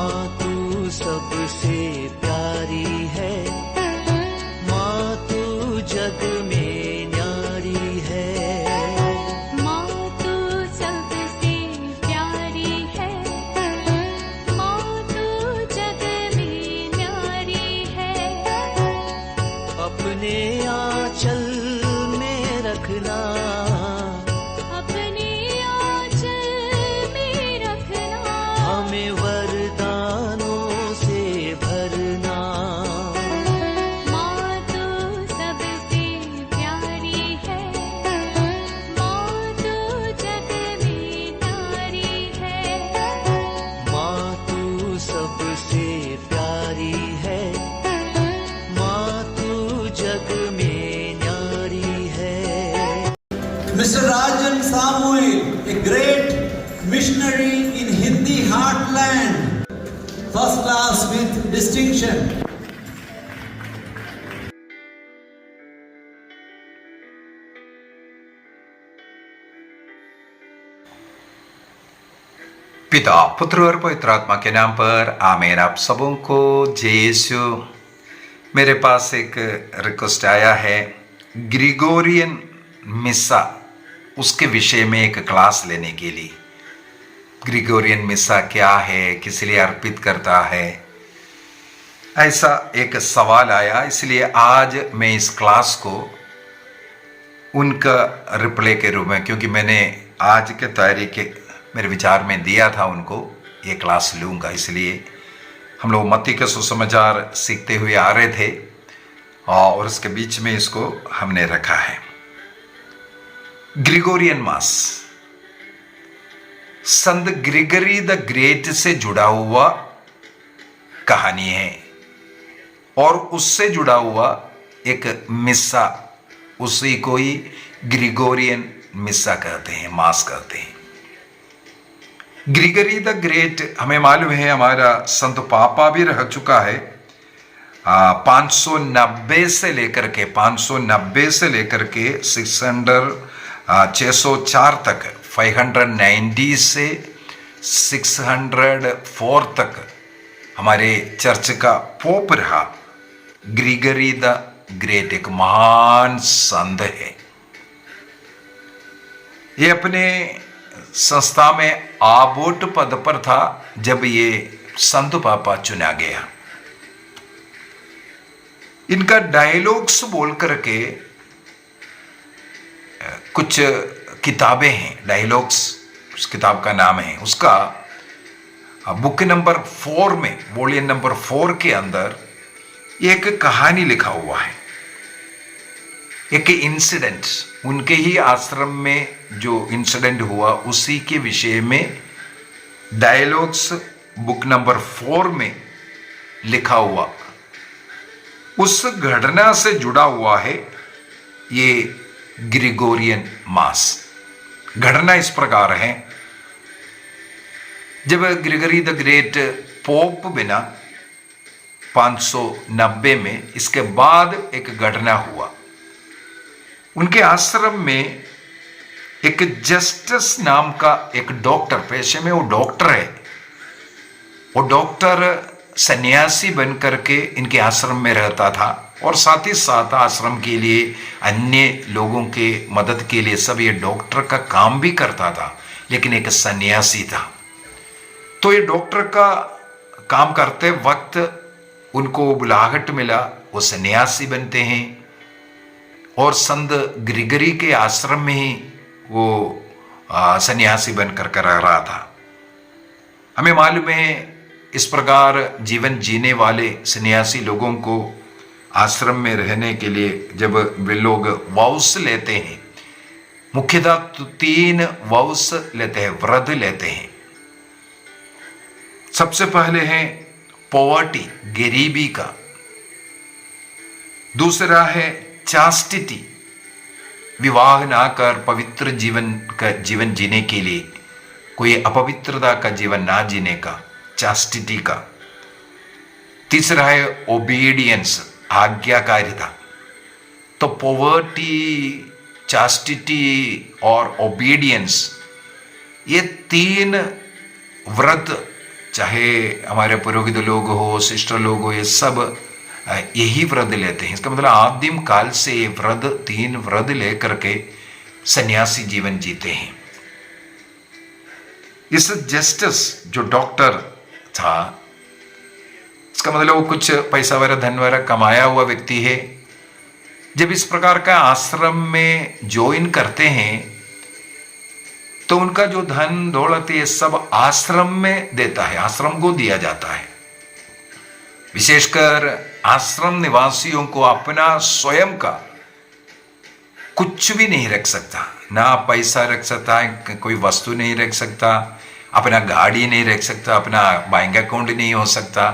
माँ तू सबसे प्यारी है, माँ तू जग में न्यारी है। माँ तू सबसे प्यारी है, माँ तू जग में न्यारी है। अपने आंचल में रखना, अपने आंचल में रखना। हमें वरदानों से भरना। माँ तू सबसे प्यारी है, माँ तू जग में न्यारी है। माँ तू सबसे प्यारी है, माँ तू जग में न्यारी है। Mr. Rajan Samuel, a great missionary in Hindi heartland, first class with distinction. पिता, पुत्र और पवित्र आत्मा के नाम पर आमीन। आप सबों को जय यीशु। मेरे पास एक रिक्वेस्ट आया है, ग्रिगोरियन मिसा उसके विषय में एक क्लास लेने के लिए। ग्रिगोरियन मिसा क्या है, किस लिए अर्पित करता है, ऐसा एक सवाल आया। इसलिए आज मैं इस क्लास को उनका रिप्लाई के रूप में, क्योंकि मैंने आज के तारीख मेरे विचार में दिया था उनको ये क्लास लूँगा, इसलिए हम लोग मत्ती के सुसमाचार सीखते हुए आ रहे थे और उसके बीच में इसको हमने रखा है। Gregorian mass Sant Gregory the great से जुड़ा हुआ कहानी है और उससे जुड़ा हुआ एक मिसा, उसी को ही ग्रिगोरियन मिसा कहते हैं, मास कहते हैं। ग्रिगरी द ग्रेट हमें मालूम है हमारा संत पापा भी रह चुका है। 590 से लेकर के 604 तक, 590 से 604 तक हमारे चर्च का पोप रहा। ग्रिगरी द ग्रेट एक महान संत है। ये अपने संस्था में आबोट पद पर था जब ये संत पापा चुना गया। इनका डायलॉग्स बोल करके कुछ किताबें हैं, डायलॉग्स उस किताब का नाम है। उसका बुक नंबर 4 में, वॉल्यूम नंबर 4 के अंदर एक कहानी लिखा हुआ है, एक इंसिडेंट, उनके ही आश्रम में जो इंसिडेंट हुआ उसी के विषय में डायलॉग्स बुक नंबर 4 में लिखा हुआ, उस घटना से जुड़ा हुआ है ये ग्रिगोरियन मास। घटना इस प्रकार है, जब ग्रिगरी द ग्रेट पोप बिना 590 में, इसके बाद एक घटना हुआ। उनके आश्रम में एक जस्टिस नाम का एक डॉक्टर, पेशे में वो डॉक्टर है, वो डॉक्टर सन्यासी बन करके इनके आश्रम में रहता था और साथ ही साथ आश्रम के लिए, अन्य लोगों के मदद के लिए सब ये डॉक्टर का काम भी करता था, लेकिन एक सन्यासी था। तो ये डॉक्टर का काम करते वक्त उनको बुलाहट मिला, वो सन्यासी बनते हैं और संत ग्रिगरी के आश्रम में ही वो सन्यासी बनकर कर रहा था। हमें मालूम है इस प्रकार जीवन जीने वाले सन्यासी लोगों को आश्रम में रहने के लिए जब वे लोग वाउस लेते हैं, मुख्यतः 3 वाउस लेते हैं, व्रत लेते हैं। सबसे पहले है पॉवर्टी, गरीबी का। दूसरा है चास्टिटी, विवाह ना कर पवित्र जीवन जीने के लिए, कोई अपवित्रता का जीवन ना जीने का, चास्टिटी का। तीसरा है ओबीडियंस, आज्ञाकारिता। तो पॉवर्टी, चास्टिटी और ओबीडियंस, ये 3 व्रत चाहे हमारे पुरोहित लोग हो, सिस्टर लोग हो, ये सब यही व्रत लेते हैं। इसका मतलब आदिम काल से ये व्रत, 3 व्रत लेकर के सन्यासी जीवन जीते हैं। इस जस्टिस जो डॉक्टर था, इसका मतलब वो कुछ पैसा वगैरह, धन वगैरह कमाया हुआ व्यक्ति है। जब इस प्रकार का आश्रम में ज्वाइन करते हैं तो उनका जो धन दौलत ये सब आश्रम में देता है, आश्रम को दिया जाता है। विशेषकर आश्रम निवासियों को अपना स्वयं का कुछ भी नहीं रख सकता, ना पैसा रख सकता है, कोई वस्तु नहीं रख सकता, अपना गाड़ी नहीं रख सकता, अपना बैंक अकाउंट नहीं हो सकता।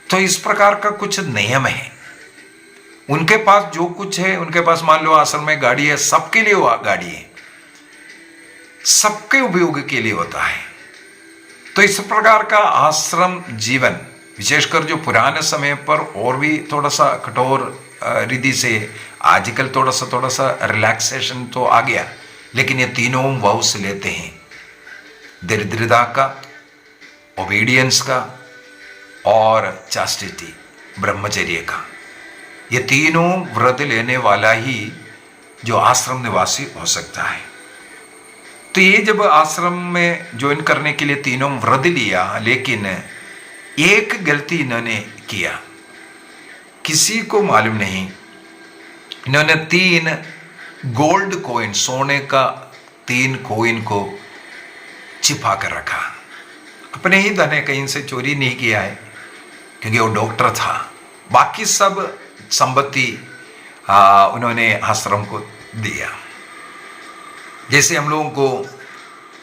तो इस प्रकार का कुछ नियम है। उनके पास जो कुछ है, उनके पास मान लो आश्रम में गाड़ी है, सबके लिए वो गाड़ी है, सबके उपयोग के लिए होता है। तो इस प्रकार का आश्रम जीवन, विशेषकर जो पुराने समय पर और भी थोड़ा सा कठोर रीति से, आजकल थोड़ा सा रिलैक्सेशन तो आ गया, लेकिन ये तीनों वाउस लेते हैं, दरिद्रता का, ओबीडियंस का और चास्टिटी, ब्रह्मचर्य का। ये तीनों व्रत लेने वाला ही जो आश्रम निवासी हो सकता है। तो ये जब आश्रम में ज्वाइन करने के लिए तीनों व्रत लिया, लेकिन एक गलती इन्होंने किया, किसी को मालूम नहीं। इन्होंने 3 गोल्ड कॉइन, सोने का 3 कॉइन को छिपा कर रखा। अपने ही धन है, कहीं से चोरी नहीं किया है, क्योंकि वो डॉक्टर था। बाकी सब संपत्ति उन्होंने आश्रम को दिया। जैसे हम लोगों को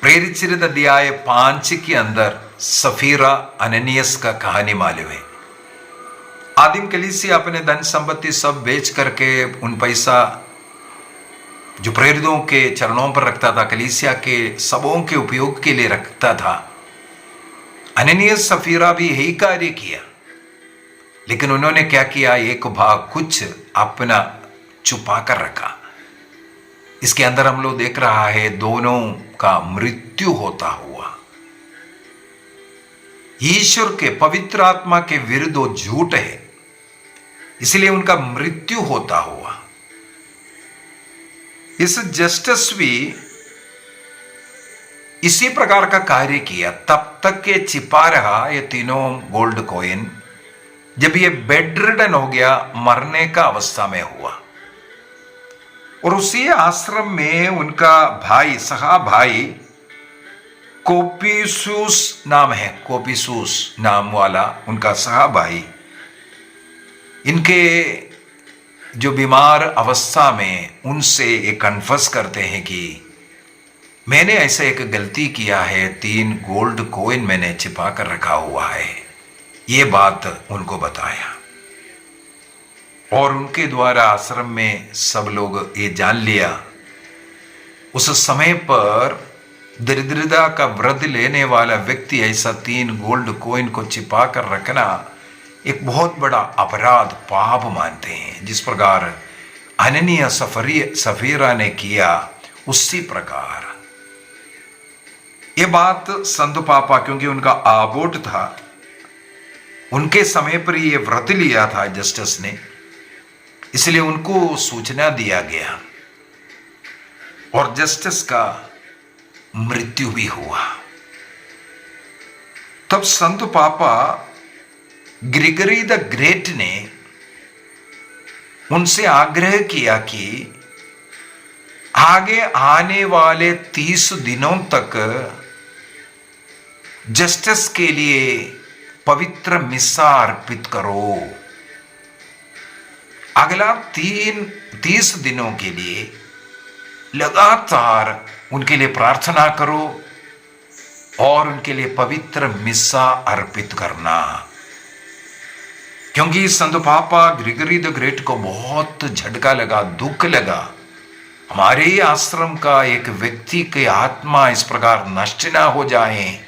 प्रेरित चरित्र अध्याय 5 के अंदर सफीरा अननियस का कहानी मालूम है। आदिम कलीसिया अपने धन संपत्ति सब बेच करके उन पैसा जो प्रेरितों के चरणों पर रखता था, कलीसिया के सबों के उपयोग के लिए रखता था। अननियस सफीरा भी यही कार्य किया, लेकिन उन्होंने क्या किया, एक भाग कुछ अपना छुपा कर रखा। इसके अंदर हम लोग देख रहा है दोनों का मृत्यु होता हुआ। ईश्वर के, पवित्र आत्मा के विरुद्ध वो झूठ है, इसलिए उनका मृत्यु होता हुआ। इस जस्टिस भी इसी प्रकार का कार्य किया। तब तक ये छिपा रहा ये तीनों गोल्ड कॉइन। जब ये बेड रिडन हो गया, मरने का अवस्था में हुआ, और उसी आश्रम में उनका भाई, सहा भाई कोपिसूस नाम है, कोपिसूस नाम वाला उनका सहा भाई, इनके जो बीमार अवस्था में उनसे एक कन्फस करते हैं कि मैंने ऐसा एक गलती किया है, 3 गोल्ड कॉइन मैंने छिपा कर रखा हुआ है। ये बात उनको बताया, और उनके द्वारा आश्रम में सब लोग ये जान लिया। उस समय पर दरिद्रता का व्रत लेने वाला व्यक्ति ऐसा 3 गोल्ड कॉइन को छिपा कर रखना एक बहुत बड़ा अपराध, पाप मानते हैं। जिस प्रकार अननिया सफीरा ने किया, उसी प्रकार ये बात संत पापा, क्योंकि उनका आबोट था, उनके समय पर ये व्रत लिया था जस्टिस ने, इसलिए उनको सूचना दिया गया और जस्टिस का मृत्यु भी हुआ। तब संत पापा ग्रिगरी द ग्रेट ने उनसे आग्रह किया कि आगे आने वाले 30 दिनों तक जस्टिस के लिए पवित्र मिस्सा अर्पित करो। अगला 30 दिनों के लिए लगातार उनके लिए प्रार्थना करो और उनके लिए पवित्र मिस्सा अर्पित करना। क्योंकि संत पापा ग्रिगरी द ग्रेट को बहुत झटका लगा, दुख लगा, हमारे ही आश्रम का एक व्यक्ति की आत्मा इस प्रकार नष्ट ना हो जाए,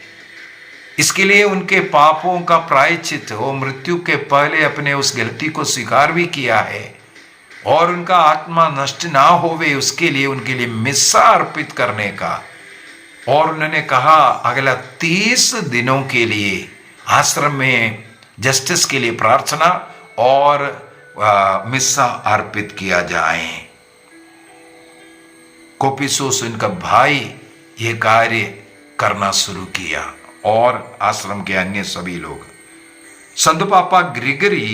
इसके लिए उनके पापों का प्रायश्चित हो। मृत्यु के पहले अपने उस गलती को स्वीकार भी किया है और उनका आत्मा नष्ट ना होवे, उसके लिए उनके लिए मिस्सा अर्पित करने का और उन्होंने कहा अगला 30 दिनों के लिए आश्रम में जस्टिस के लिए प्रार्थना और मिस्सा अर्पित किया जाए। कोपिसोस इनका भाई ये कार्य करना शुरू किया और आश्रम के अन्य सभी लोग। संत पापा ग्रिगरी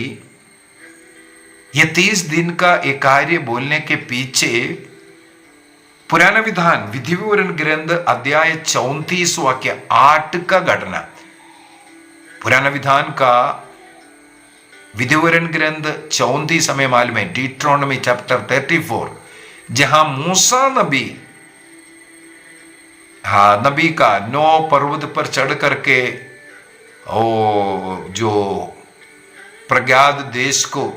ये 30 दिन का एक कार्य बोलने के पीछे पुराना विधान विधि विवरण ग्रंथ अध्याय 34 वाक्य 8 का घटना, पुराना विधान का विधि विवरण ग्रंथ 34 हमें मालूम है, डिट्रोनॉमी चैप्टर 34, जहां मूसा नबी नबी का 9 पर्वत पर चढ़ करके जो प्रज्ञात देश को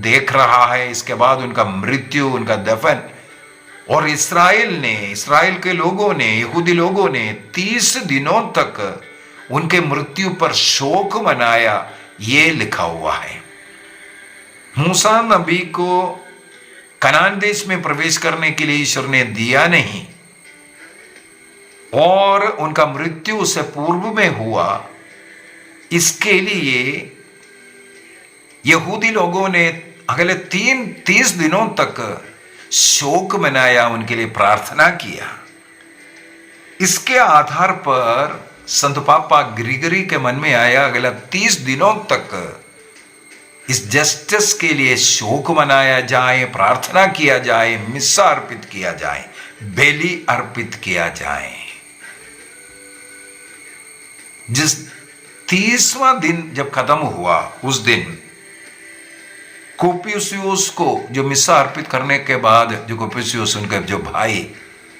देख रहा है, इसके बाद उनका मृत्यु, उनका दफन, और इस्राएल के लोगों ने, यहूदी लोगों ने 30 दिनों तक उनके मृत्यु पर शोक मनाया, ये लिखा हुआ है। मूसा नबी को कनान देश में प्रवेश करने के लिए ईश्वर ने दिया नहीं और उनका मृत्यु उससे पूर्व में हुआ। इसके लिए यहूदी लोगों ने अगले 30 दिनों तक शोक मनाया, उनके लिए प्रार्थना किया। इसके आधार पर संत पापा ग्रिगरी के मन में आया अगला 30 दिनों तक इस जस्टिस के लिए शोक मनाया जाए, प्रार्थना किया जाए, मिस्सा अर्पित किया जाए, बेली अर्पित किया जाए। जिस 30वां दिन जब खत्म हुआ, उस दिन कोपिसियोस को जो मिस्सा अर्पित करने के बाद, जो कोपिसियोस उनके जो भाई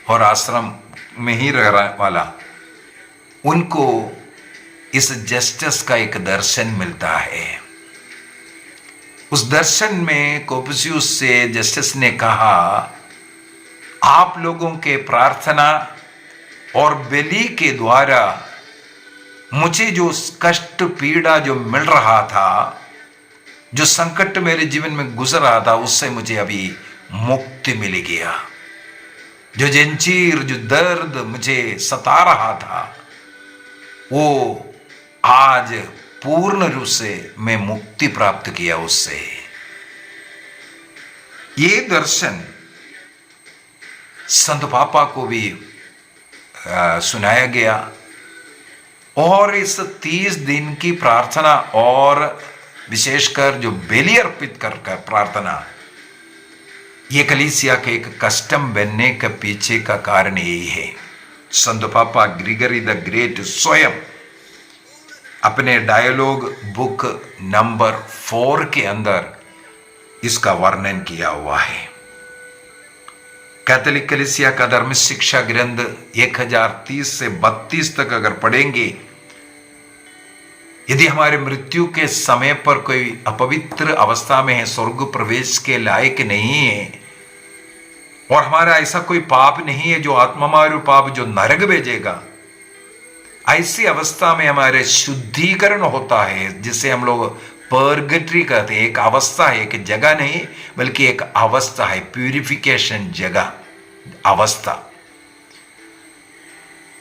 और आश्रम में ही रहने वाला, उनको इस जस्टिस का एक दर्शन मिलता है। उस दर्शन में कोपिसियोस से जस्टिस ने कहा, आप लोगों के प्रार्थना और बलि के द्वारा मुझे जो कष्ट पीड़ा जो मिल रहा था, जो संकट मेरे जीवन में गुजर रहा था, उससे मुझे अभी मुक्ति मिल गया। जो जंजीर, जो दर्द मुझे सता रहा था, वो आज पूर्ण रूप से मैं मुक्ति प्राप्त किया उससे। ये दर्शन संत पापा को भी सुनाया गया और इस 30 दिन की प्रार्थना और विशेषकर जो बेली अर्पित कर प्रार्थना, ये कलीसिया के एक कस्टम बनने के पीछे का कारण यही है। संत पापा ग्रिगरी द ग्रेट स्वयं अपने डायलॉग बुक नंबर 4 के अंदर इसका वर्णन किया हुआ है। कैथोलिक कलीसिया का धर्म शिक्षा ग्रंथ 1030 से 32 तक अगर पढ़ेंगे, यदि हमारे मृत्यु के समय पर कोई अपवित्र अवस्था में है, स्वर्ग प्रवेश के लायक नहीं है, और हमारा ऐसा कोई पाप नहीं है जो आत्मामारू पाप जो नरक भेजेगा, ऐसी अवस्था में हमारे शुद्धिकरण होता है, जिसे हम लोग पर्गेटरी कहते हैं। एक अवस्था है, एक जगह नहीं बल्कि एक अवस्था है, प्यूरिफिकेशन जगह, अवस्था।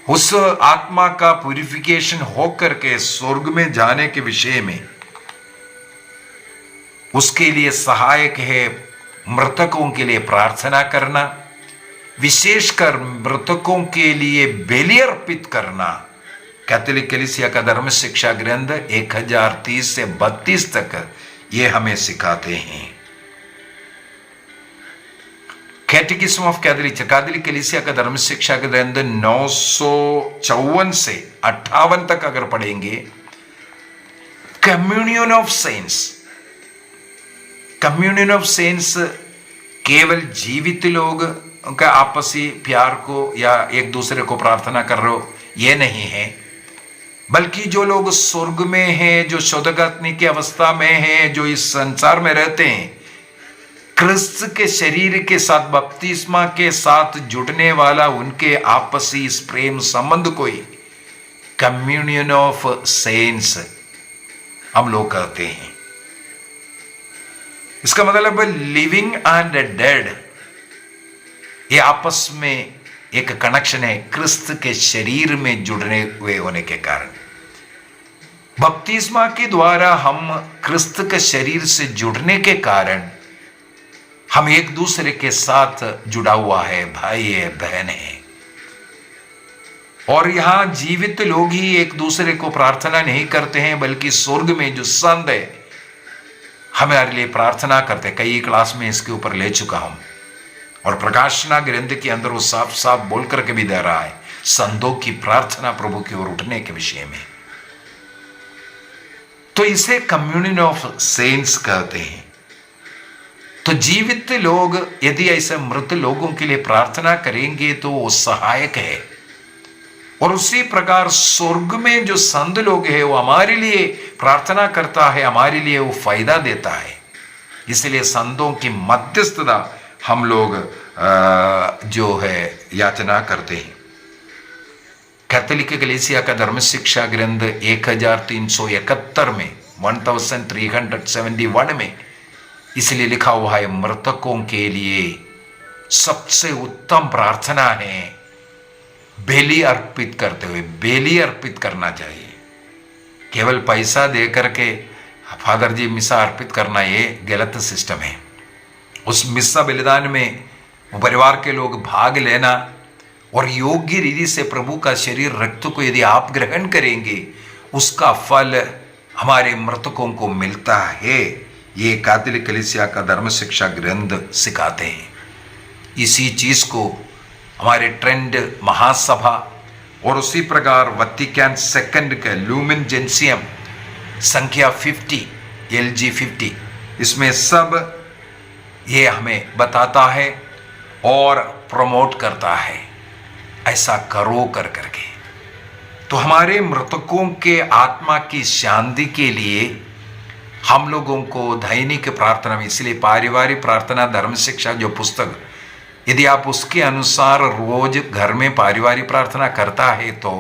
उस आत्मा का प्यूरिफिकेशन होकर के स्वर्ग में जाने के विषय में उसके लिए सहायक है मृतकों के लिए प्रार्थना करना, विशेषकर मृतकों के लिए बलि अर्पित करना। कैथोलिक कलीसिया का धर्म शिक्षा ग्रंथ 1030 से 32 तक ये हमें सिखाते हैं। कैटेकिज्म ऑफ कैथोलिक कलीसिया का धर्म शिक्षा ग्रंथ 954 से 58 तक अगर पढ़ेंगे, communion of cents, communion of cents केवल जीवित लोग का आपसी प्यार को या एक दूसरे को प्रार्थना कर रहे हो, ये नहीं है, बल्कि जो लोग स्वर्ग में हैं, जो शोधगात्नी की अवस्था में हैं, जो इस संसार में रहते हैं, क्रिस्त के शरीर के साथ बपतिस्मा के साथ जुड़ने वाला उनके आपसी इस प्रेम संबंध को ही कम्युनियन ऑफ सेंट्स हम लोग कहते हैं। इसका मतलब लिविंग एंड डेड ये आपस में एक कनेक्शन है क्रिस्त के शरीर में जुड़ने हुए होने के कारण। बपतिस्मा के द्वारा हम क्रिस्त के शरीर से जुड़ने के कारण हम एक दूसरे के साथ जुड़ा हुआ है, भाई है, बहन है। और यहां जीवित लोग ही एक दूसरे को प्रार्थना नहीं करते हैं, बल्कि स्वर्ग में जो संत है हमारे लिए प्रार्थना करते हैं। कई क्लास में इसके ऊपर ले चुका हूं, और प्रकाशना ग्रंथ के अंदर वो साफ साफ बोल करके भी दे रहा है संतों की प्रार्थना प्रभु की ओर उठने के विषय में। तो इसे कम्युनियन ऑफ सेंट्स कहते हैं। तो जीवित लोग यदि ऐसे मृत लोगों के लिए प्रार्थना करेंगे तो वो सहायक है, और उसी प्रकार स्वर्ग में जो संत लोग हैं वो हमारे लिए प्रार्थना करता है, हमारे लिए वो फायदा देता है। इसलिए संतों की मध्यस्थता हम लोग जो है याचना करते हैं। कैथोलिक कलीसिया का धर्म शिक्षा ग्रंथ 1371 में 1371 में इसलिए लिखा हुआ है, मृतकों के लिए सबसे उत्तम प्रार्थना है बेली अर्पित करते हुए। बेली अर्पित करना चाहिए, केवल पैसा दे करके फादर जी मिसा अर्पित करना ये गलत सिस्टम है। उस मिसा बलिदान में परिवार के लोग भाग लेना और योग्य रीति से प्रभु का शरीर रक्त को यदि आप ग्रहण करेंगे उसका फल हमारे मृतकों को मिलता है। ये कैथोलिक कलीसिया का धर्म शिक्षा ग्रंथ सिखाते हैं। इसी चीज को हमारे ट्रेंड महासभा और उसी प्रकार वतिकान सेकंड के लूमेन जेंसियम संख्या 50 LG 50 इसमें सब ये हमें बताता है और प्रमोट करता है, ऐसा करो कर करके। तो हमारे मृतकों के आत्मा की शांति के लिए हम लोगों को दैनिक प्रार्थना में, इसलिए पारिवारिक प्रार्थना धर्म शिक्षा जो पुस्तक, यदि आप उसके अनुसार रोज घर में पारिवारिक प्रार्थना करता है तो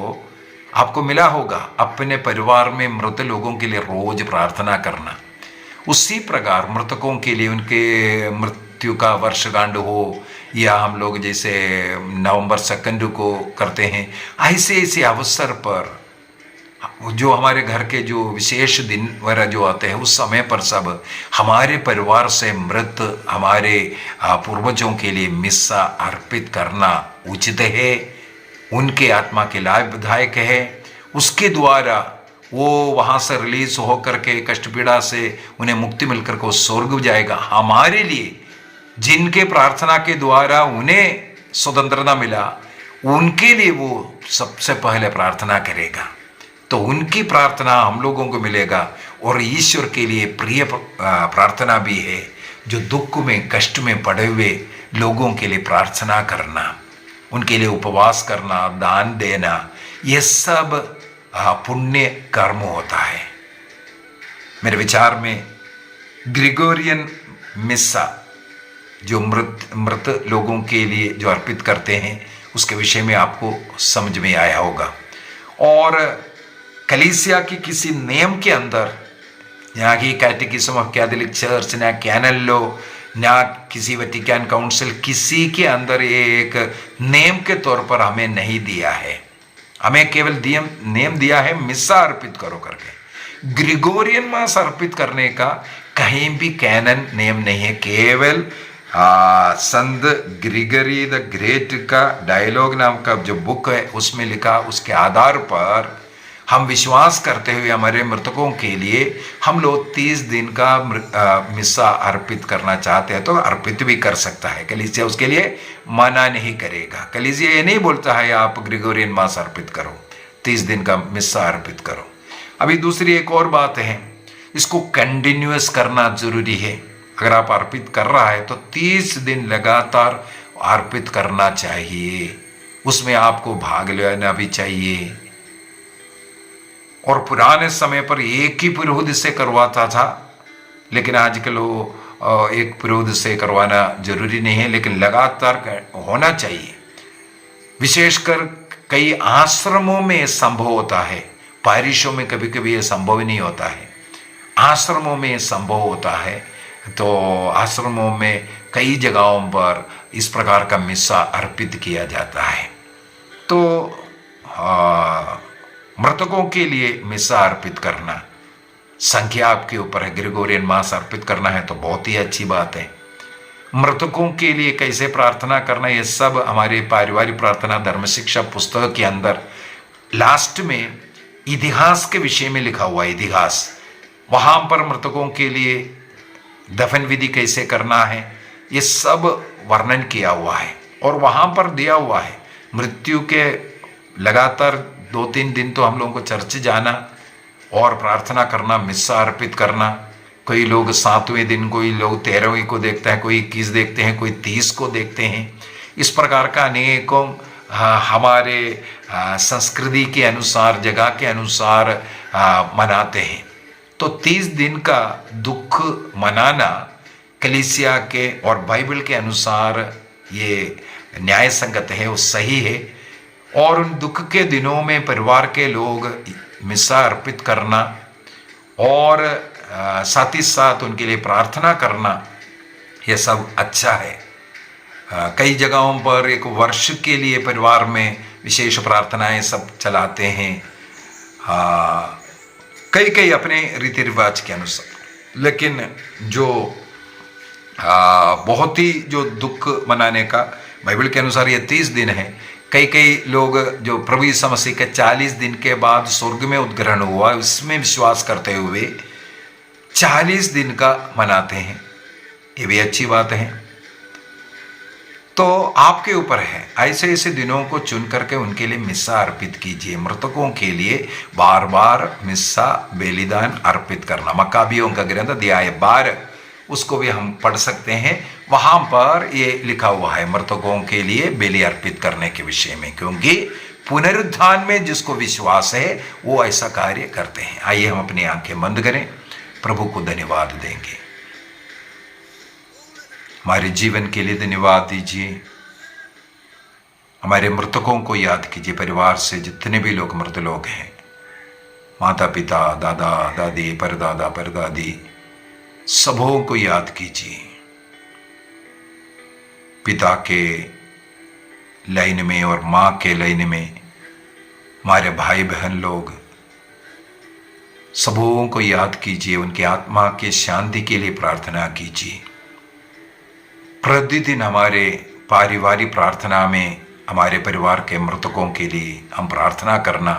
आपको मिला होगा अपने परिवार में मृत लोगों के लिए रोज प्रार्थना करना। उसी प्रकार मृतकों के लिए उनके मृत्यु का वर्षगांठ हो या हम लोग जैसे नवंबर 2 को करते हैं, ऐसे ऐसे अवसर पर जो हमारे घर के जो विशेष दिन वगैरह जो आते हैं उस समय पर सब हमारे परिवार से मृत हमारे पूर्वजों के लिए मिस्सा अर्पित करना उचित है, उनके आत्मा के लाभदायक है। उसके द्वारा वो वहाँ से रिलीज होकर के कष्ट पीड़ा से उन्हें मुक्ति मिलकर को स्वर्ग जाएगा। हमारे लिए जिनके प्रार्थना के द्वारा उन्हें स्वतंत्रता मिला, उनके लिए वो सबसे पहले प्रार्थना करेगा, तो उनकी प्रार्थना हम लोगों को मिलेगा। और ईश्वर के लिए प्रिय प्रार्थना भी है जो दुख में कष्ट में पड़े हुए लोगों के लिए प्रार्थना करना, उनके लिए उपवास करना, दान देना, ये सब पुण्य कर्म होता है। मेरे विचार में ग्रिगोरियन मिस्सा जो मृत लोगों के लिए जो अर्पित करते हैं उसके विषय में आपको समझ में आया होगा। और कलीसिया की किसी नियम के अंदर, यहाँ की कैटेकिज्म ऑफ कैथोलिक चर्च, ना कैनन लॉ, ना किसी वेटिकन काउंसिल, किसी के अंदर ये एक नियम के तौर पर हमें नहीं दिया है। हमें केवल नियम दिया है मिस्सा अर्पित करो करके। ग्रिगोरियन मास अर्पित करने का कहीं भी कैनन नियम नहीं है। केवल संत ग्रिगरी द ग्रेट का डायलॉग नाम का जो बुक है उसमें लिखा, उसके आधार पर हम विश्वास करते हुए हमारे मृतकों के लिए हम लोग 30 दिन का मिस्सा अर्पित करना चाहते हैं तो अर्पित भी कर सकता है। कलीसिया उसके लिए मना नहीं करेगा। कलीसिया ये नहीं बोलता है आप ग्रिगोरियन मास अर्पित करो, 30 दिन का मिस्सा अर्पित करो। अभी दूसरी एक और बात है, इसको कंटिन्यूअस करना जरूरी है। अगर आप अर्पित कर रहा है तो 30 दिन लगातार अर्पित करना चाहिए, उसमें आपको भाग लेना भी चाहिए। और पुराने समय पर एक ही पुरोहित से करवाता था, लेकिन आजकल वो एक पुरोहित से करवाना जरूरी नहीं है, लेकिन लगातार होना चाहिए। विशेषकर कई आश्रमों में संभव होता है, पारिशों में कभी कभी ये संभव नहीं होता है, आश्रमों में संभव होता है। तो आश्रमों में कई जगहों पर इस प्रकार का मिस्सा अर्पित किया जाता है। तो मृतकों के लिए मिस्सा अर्पित करना, संख्या आपके ऊपर है, ग्रेगोरियन मास अर्पित करना है तो बहुत ही अच्छी बात है। मृतकों के लिए कैसे प्रार्थना करना, ये सब हमारे पारिवारिक प्रार्थना धर्म शिक्षा पुस्तक के अंदर लास्ट में इतिहास के विषय में लिखा हुआ है। इतिहास, वहां पर मृतकों के लिए दफन विधि कैसे करना है ये सब वर्णन किया हुआ है और वहां पर दिया हुआ है। मृत्यु के लगातार 2-3 दिन तो हम लोगों को चर्च जाना और प्रार्थना करना, मिस्सा अर्पित करना। कई लोग 7वें दिन, कोई लोग 13वें को देखते हैं, कोई 21 देखते हैं, कोई 30 को देखते हैं। इस प्रकार का अनेकों हमारे संस्कृति के अनुसार, जगह के अनुसार मनाते हैं। तो 30 दिन का दुख मनाना कलीसिया के और बाइबल के अनुसार ये न्याय संगत है, वो सही है। और उन दुख के दिनों में परिवार के लोग मिस्सा अर्पित करना और साथ ही साथ उनके लिए प्रार्थना करना, यह सब अच्छा है। कई जगहों पर एक वर्ष के लिए परिवार में विशेष प्रार्थनाएं सब चलाते हैं, कई अपने रीति रिवाज के अनुसार। लेकिन जो बहुत ही जो दुख मनाने का बाइबल के अनुसार ये 30 दिन है। कई लोग जो प्रभु यीशु मसीह के 40 दिन के बाद स्वर्ग में उद्ग्रहण हुआ, उसमें विश्वास करते हुए 40 दिन का मनाते हैं, ये भी अच्छी बात है। तो आपके ऊपर है, ऐसे दिनों को चुन करके उनके लिए मिस्सा अर्पित कीजिए। मृतकों के लिए बार बार मिस्सा बलिदान अर्पित करना, मकाबियों का ग्रंथ अध्याय 12 उसको भी हम पढ़ सकते हैं। वहां पर ये लिखा हुआ है मृतकों के लिए बलि अर्पित करने के विषय में, क्योंकि पुनरुत्थान में जिसको विश्वास है वो ऐसा कार्य करते हैं। आइए हम अपनी आंखें बंद करें, प्रभु को धन्यवाद देंगे। हमारे जीवन के लिए धन्यवाद दीजिए। हमारे मृतकों को याद कीजिए, परिवार से जितने भी लोग मृत लोग हैं, माता पिता, दादा दादी, परदादा परदादी, सबों को याद कीजिए। पिता के लाइन में और माँ के लाइन में हमारे भाई बहन लोग, सबों को याद कीजिए। उनकी आत्मा के शांति के लिए प्रार्थना कीजिए। प्रतिदिन हमारे पारिवारिक प्रार्थना में हमारे परिवार के मृतकों के लिए हम प्रार्थना करना,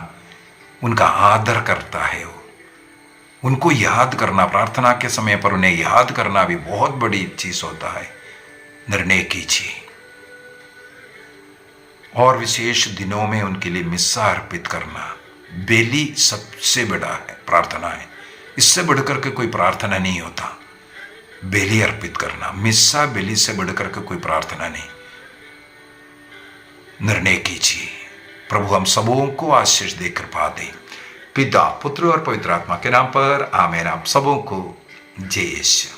उनका आदर करता है। उनको याद करना, प्रार्थना के समय पर उन्हें याद करना भी बहुत बड़ी चीज होता है। निर्णय कीजिए और विशेष दिनों में उनके लिए मिस्सा अर्पित करना, बेली सबसे बड़ा है प्रार्थना है। इससे बढ़कर के कोई प्रार्थना नहीं होता। बेली अर्पित करना, मिस्सा बेली से बढ़कर के कोई प्रार्थना नहीं। निर्णय कीजिए। प्रभु हम सबों को आशीष दे कृपा दे। पिता, पुत्र और पवित्र आत्मा के नाम पर आमीन। आप सबों को जय यीशु।